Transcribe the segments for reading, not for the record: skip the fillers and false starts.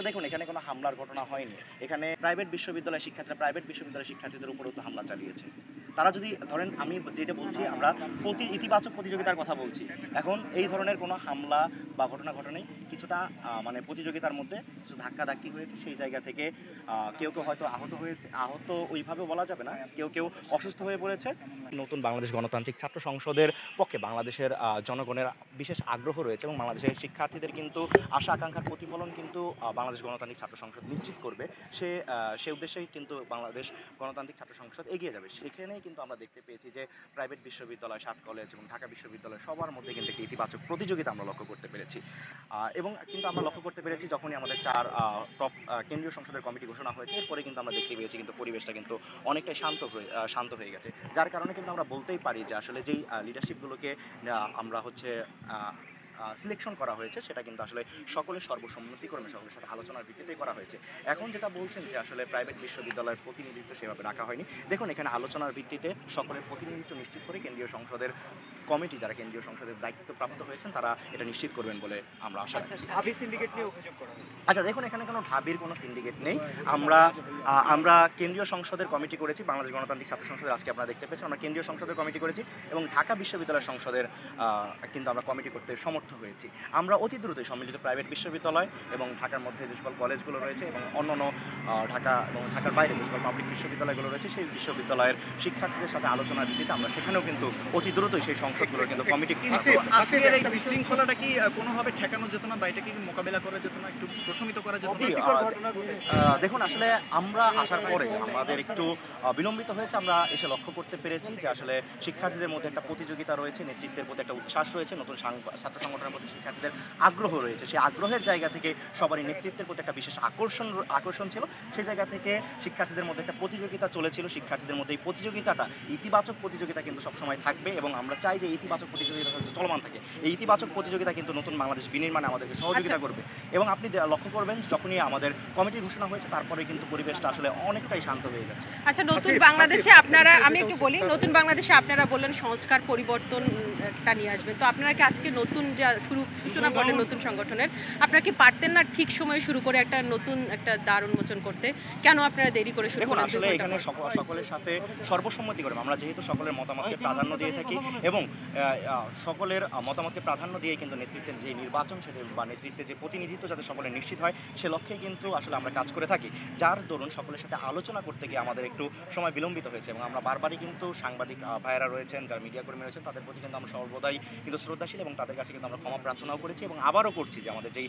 আসলে দেখুন এখানে কোনো হামলার ঘটনা হয়নি। এখানে প্রাইভেট বিশ্ববিদ্যালয়ের শিক্ষার্থীরা প্রাইভেট বিশ্ববিদ্যালয়ের শিক্ষার্থীদের উপরেও তো হামলা চালিয়েছে। তারা যদি ধরেন আমি যেটা বলছি আমরা ইতিবাচক প্রতিযোগিতার কথা বলছি। এখন এই ধরনের কোনো হামলা বা ঘটনা ঘটেনি। কিছুটা মানে প্রতিযোগিতার মধ্যে কিছু ধাক্কাধাক্কি হয়েছে। সেই জায়গা থেকে কেউ হয়তো আহত হয়েছে। আহত ওইভাবে বলা যাবে না। কেউ অসুস্থ হয়ে পড়েছে। নতুন বাংলাদেশ গণতান্ত্রিক ছাত্র সংসদের পক্ষে বাংলাদেশের জনগণের বিশেষ আগ্রহ রয়েছে এবং বাংলাদেশের শিক্ষার্থীদের কিন্তু আশা আকাঙ্ক্ষার প্রতিফলন কিন্তু বাংলাদেশ গণতান্ত্রিক ছাত্র সংসদ নিশ্চিত করবে। সে উদ্দেশ্যেই কিন্তু বাংলাদেশ গণতান্ত্রিক ছাত্র সংসদ এগিয়ে যাবে। সেখানেই কিন্তু আমরা দেখতে পেয়েছি যে প্রাইভেট বিশ্ববিদ্যালয়, ৭ কলেজ এবং ঢাকা বিশ্ববিদ্যালয় সবার মধ্যে কিন্তু একটি ইতিবাচক প্রতিযোগিতা আমরা লক্ষ্য করতে পেরেছি। এবং কিন্তু আমরা লক্ষ্য করতে পেরেছি যখনই আমাদের ৪ টপ কেন্দ্রীয় সংসদের কমিটি ঘোষণা হয়েছে, এরপরে কিন্তু আমরা দেখতে পেয়েছি কিন্তু পরিবেশটা কিন্তু অনেকটাই শান্ত হয়ে গেছে। যার কারণে কিন্তু আমরা বলতেই পারি যে আসলে যেই লিডারশিপগুলোকে আমরা হচ্ছে সিলেকশন করা হয়েছে সেটা কিন্তু আসলে সকলের সর্বসম্মতিক্রমে সকলের সাথে আলোচনার ভিত্তিতেই করা হয়েছে। এখন যেটা বলছেন যে আসলে প্রাইভেট বিশ্ববিদ্যালয়ের প্রতিনিধিত্ব সেভাবে রাখা হয়নি। দেখুন এখানে আলোচনার ভিত্তিতে সকলের প্রতিনিধিত্ব নিশ্চিত করে কেন্দ্রীয় সংসদের কমিটি, যারা কেন্দ্রীয় সংসদের দায়িত্বপ্রাপ্ত হয়েছেন তারা এটা নিশ্চিত করবেন বলে আমরা আশা রাখছি। ঢাবি সিন্ডিকেট নিয়ে অভিযোগ করা হয়েছে। আচ্ছা দেখুন এখানে কোনো ঢাবির কোনো সিন্ডিকেট নেই। আমরা কেন্দ্রীয় সংসদের কমিটি করেছি, বাংলাদেশ গণতান্ত্রিক ছাত্র সংসদের আজকে আপনারা দেখতে পেয়েছেন আমরা কেন্দ্রীয় সংসদের কমিটি করেছি এবং ঢাকা বিশ্ববিদ্যালয় সংসদের কিন্তু আমরা কমিটি করতে সমর্থ হয়েছি। আমরা অতি দ্রুতই সম্মিলিত প্রাইভেট বিশ্ববিদ্যালয় এবং ঢাকার মধ্যে যে সকল কলেজগুলো রয়েছে এবং অন্যান্য ঢাকা এবং ঢাকার বাইরে যে সকল পাবলিক বিশ্ববিদ্যালয়গুলো রয়েছে সেই বিশ্ববিদ্যালয়ের শিক্ষার্থীদের সাথে আলোচনার ভিত্তিতে আমরা সেখানেও কিন্তু অতি দ্রুতই সেই সংসদগুলোর কিন্তু কমিটি আজকের এই বিশৃঙ্খলাটা কি কোনোভাবে ঠেকানো যেত না বা এটা কি মোকাবেলা করা যেত না, একটু প্রশমিত করা যেত না? দেখুন আসলে আমরা আসার পরে আমাদের একটু বিলম্বিত হয়েছে। আমরা এসে লক্ষ্য করতে পেরেছি যে আসলে শিক্ষার্থীদের মধ্যে একটা প্রতিযোগিতা রয়েছে, নেতৃত্বের প্রতি একটা উচ্ছ্বাস রয়েছে, নতুন ছাত্র সংগঠনের প্রতি শিক্ষার্থীদের আগ্রহ রয়েছে। সেই আগ্রহের জায়গা থেকে সবারই নেতৃত্বের প্রতি একটা বিশেষ আকর্ষণ ছিল। সেই জায়গা থেকে শিক্ষার্থীদের মধ্যে একটা প্রতিযোগিতা চলেছিল। শিক্ষার্থীদের মধ্যে এই প্রতিযোগিতাটা ইতিবাচক প্রতিযোগিতা কিন্তু সবসময় থাকবে এবং আমরা চাই যে ইতিবাচক প্রতিযোগিতা চলমান থাকে। এই ইতিবাচক প্রতিযোগিতা কিন্তু নতুন বাংলাদেশ বিনির্মাণে আমাদেরকে সহযোগিতা করবে এবং আপনি লক্ষ্য করবেন যখনই আমাদের কমিটির ঘোষণা হয়েছে তারপরে কিন্তু পরিবেশটা আসলে অনেকটাই শান্ত হয়ে যাচ্ছে। আচ্ছা নতুন বাংলাদেশে আপনারা, আমি একটু বলি, নতুন বাংলাদেশে আপনারা বললেন সংস্কার পরিবর্তনটা নিয়ে আসবেন, তো আপনারা কি আজকে নতুন যা সূচনা করলেন নতুন সংগঠনের, আপনারা কি পারতেন না ঠিক সময়ে শুরু করে একটা নতুন একটা দ্বার উন্মোচন করতে? কেন আপনারা দেরি করে শুরু করলেন? আসলে এখানে সকলের সাথে সর্বসম্মতি করে আমরা যেহেতু সকলের মতামতকে প্রাধান্য দিয়ে থাকি এবং সকলের মতামতকে প্রাধান্য দিয়ে কিন্তু নেতৃত্বের যে নির্বাচন সেটা বা নেতৃত্বের যে প্রতিনিধিত্ব যাতে সকলের নিশ্চিত হয় সে লক্ষ্যে কিন্তু আসলে আমরা কাজ করে থাকি। যার দরুন সকলের সাথে আলোচনা করতে গিয়ে আমাদের একটু সময় বিলম্বিত হয়েছে এবং আমরা বারবারই কিন্তু সাংবাদিক ভাইয়েরা রয়েছেন, যারা মিডিয়া কর্মী রয়েছেন তাদের প্রতি কিন্তু আমরা সর্বদাই কিন্তু শ্রদ্ধাশীল এবং তাদের কাছে কিন্তু আমরা ক্ষমা প্রার্থনাও করেছি এবং আবারও করছি যে আমাদের যেই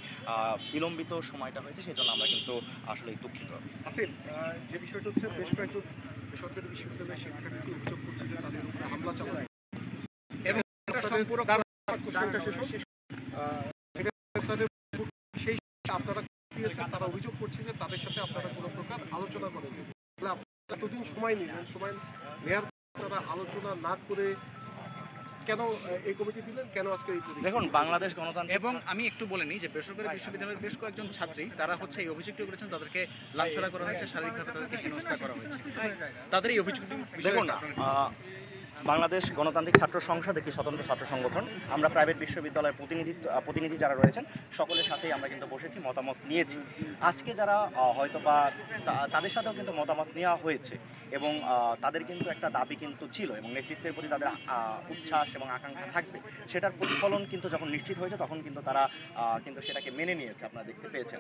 বিলম্বিত সময়টা হয়েছে সেজন্য আমরা কিন্তু আসলে দুঃখিত। আসিফ, যে বিষয়টা হচ্ছে বেশ কয়েকজন বেসরকারি বিশ্ববিদ্যালয়ের শিক্ষার্থী অভিযোগ করছে যে তাদের উপরে হামলা চালানো এবং সেই আপনারা দিয়েছেন, তারা অভিযোগ করছে যে তাদের সাথে আপনারা কোনো প্রকার আলোচনা করেন। এতদিন সময় নিলেন, সময় নেওয়ার আপনারা আলোচনা না করে কেন এই কমিটি দিলেন, কেন আজকে এই কমিটি? দেখুন বাংলাদেশ গণতান্ত্রিক এবং আমি একটু বলে নিই যে বেসরকারি বিশ্ববিদ্যালয়ের বেশ কয়েকজন ছাত্রী তারা হচ্ছে এই অভিযোগটি করেছেন, তাদেরকে লাঞ্ছনা করা হয়েছে, শারীরিকভাবে তাদেরকে হেনস্থা করা হয়েছে। তাদের এই অভিযোগটি দেখুন বাংলাদেশ গণতান্ত্রিক ছাত্র সংসদ একটি স্বতন্ত্র ছাত্র সংগঠন। আমরা প্রাইভেট বিশ্ববিদ্যালয়ের প্রতিনিধি যারা রয়েছেন সকলের সাথেই আমরা কিন্তু বসেছি, মতামত নিয়েছি। আজকে যারা হয়তো বা তাদের সাথেও কিন্তু মতামত নেওয়া হয়েছে এবং তাদের কিন্তু একটা দাবি কিন্তু ছিল এবং নেতৃত্বের প্রতি তাদের উচ্ছ্বাস এবং আকাঙ্ক্ষা থাকবে। সেটার প্রতিফলন কিন্তু যখন নিশ্চিত হয়েছে তখন কিন্তু তারা কিন্তু সেটাকে মেনে নিয়েছে, আপনারা দেখতে পেয়েছেন।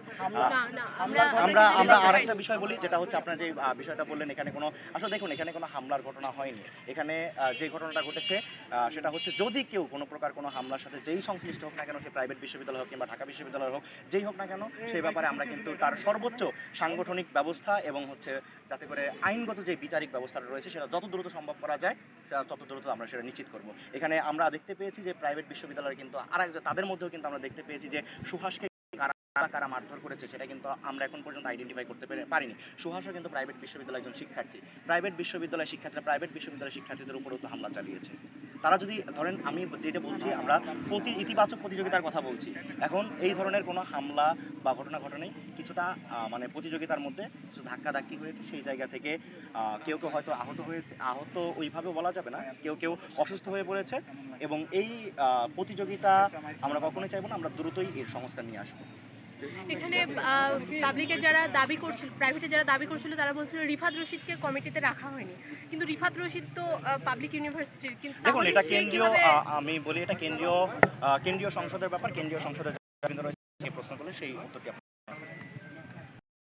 আমরা আরেকটা বিষয় বলি, যেটা হচ্ছে আপনার যে বিষয়টা বললেন এখানে কোনো আসলে দেখুন এখানে কোনো হামলার ঘটনা হয়নি। এখানে যে ঘটনাটা ঘটেছে সেটা হচ্ছে যদি কেউ কোনো প্রকার কোনো হামলার সাথে যেই সংশ্লিষ্ট হোক না কেন, সে প্রাইভেট বিশ্ববিদ্যালয় হোক কিংবা ঢাকা বিশ্ববিদ্যালয় হোক, যেই হোক না কেন, সেই ব্যাপারে আমরা কিন্তু তার সর্বোচ্চ সাংগঠনিক ব্যবস্থা এবং হচ্ছে যাতে করে আইনগত যে বিচারিক ব্যবস্থাটা রয়েছে সেটা যত দ্রুত সম্ভব করা যায় তত দ্রুত আমরা সেটা নিশ্চিত করব। এখানে আমরা দেখতে পেয়েছি যে প্রাইভেট বিশ্ববিদ্যালয় কিন্তু তাদের মধ্যেও কিন্তু আমরা দেখতে পেয়েছি যে সুহাসকে কারা মারধর করেছে সেটা কিন্তু আমরা এখন পর্যন্ত আইডেন্টিফাই করতে পারিনি। সুহাসও কিন্তু প্রাইভেট বিশ্ববিদ্যালয়ের একজন শিক্ষার্থী। প্রাইভেট বিশ্ববিদ্যালয়ের শিক্ষার্থীদের উপরেও তো হামলা চালিয়েছে। তারা যদি ধরেন আমি যেটা বলছি আমরা ইতিবাচক প্রতিযোগিতার কথা বলছি। এখন এই ধরনের কোনো হামলা বা ঘটনা ঘটেনি। কিছুটা মানে প্রতিযোগিতার মধ্যে কিছু ধাক্কাধাক্কি হয়েছে। সেই জায়গা থেকে কেউ হয়তো আহত ওইভাবে বলা যাবে না। কেউ অসুস্থ হয়ে পড়েছে এবং এই প্রতিযোগিতা আমরা কখনোই চাইবো না। আমরা দ্রুতই এর সংস্কার নিয়ে আসবো। এখানে পাবলিকে যারা দাবি করছিল, প্রাইভেটে যারা দাবি করছিল তারা বলছিল রিফাত রশিদকে কমিটিতে রাখা হয়নি, কিন্তু রিফাত রশিদ তো পাবলিক ইউনিভার্সিটির, কিন্তু দেখুন তাহলে এটা সে কেন্দ্রীয় কিভাবে- আমি বলি এটা কেন্দ্রীয় সংসদের ব্যাপার। কেন্দ্রীয় সংসদের যারা রয়েছে এই প্রশ্ন করলে সেই উত্তরটি